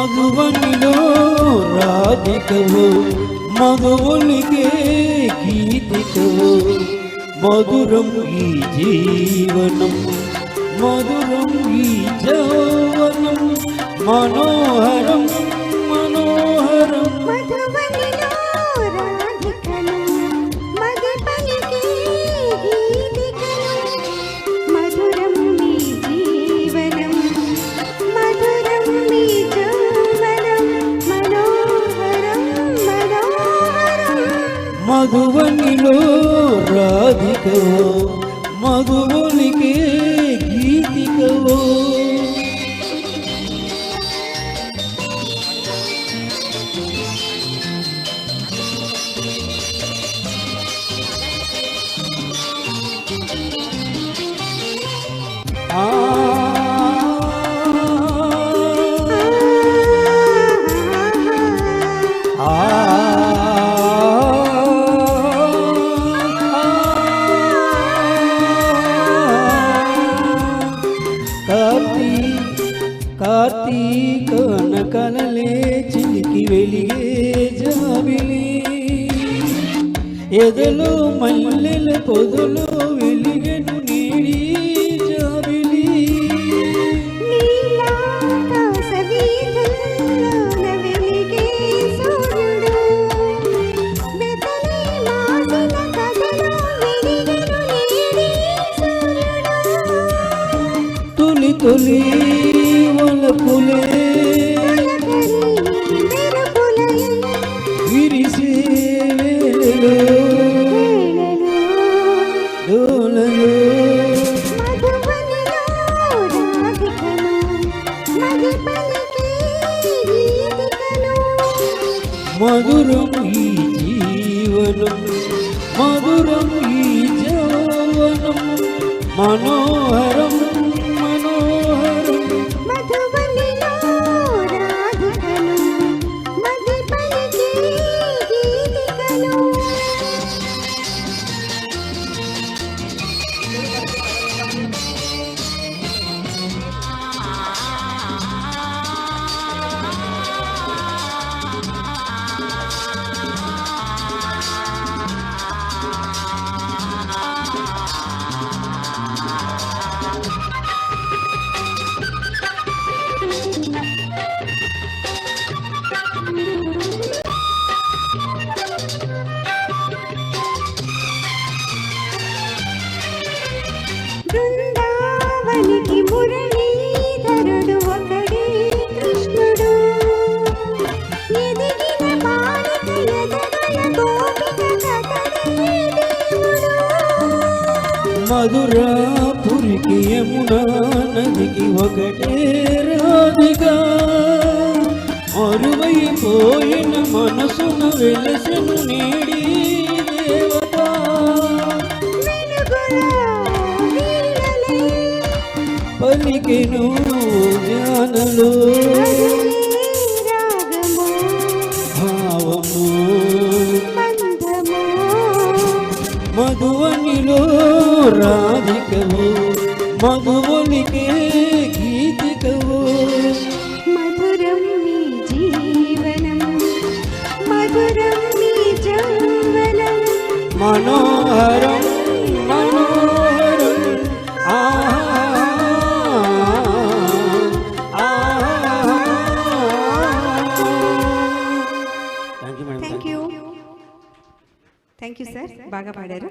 మధువనిలో రాధికవు మధువునికే గీతికవు మధురం ఈ జీవనం మధురం ఈ యౌవనం మనోహరం మనోహరం మధువనిలో రాధికవో మధువునికే గీతికవో కార్తీకన కలలే చిలికి వెలిగే జాబిలి ఎదలో మల్లెల పొదలో వెలిగెను నీడి జాబిలి తొలి తొలి వలపులే విరిసే వేళలో డోలలో మధురం ఈ జీవనం మధురం ఈ యౌవనం మనోహరం బృందావనికి మురళీధరుడు ఒకడే కృష్ణుడు ఎదిగిన బాలిక ఎదగల గోపిక కథనే దేవుడు మధురాపురికి యమునా నదికి ఒకటే రాధిగా అరువైపోయిన మనసున వెలసెను నేడి దేవత పలికెను జ్ఞానలో భావము మధువనిలో రాధికవు మధువునికే గీతికవు మధురం మీ జీవనం మధురం మీ యౌవనం మనోహరం మనోహరం థ్యాంక్ యూ సార్ బాగా పాడారు.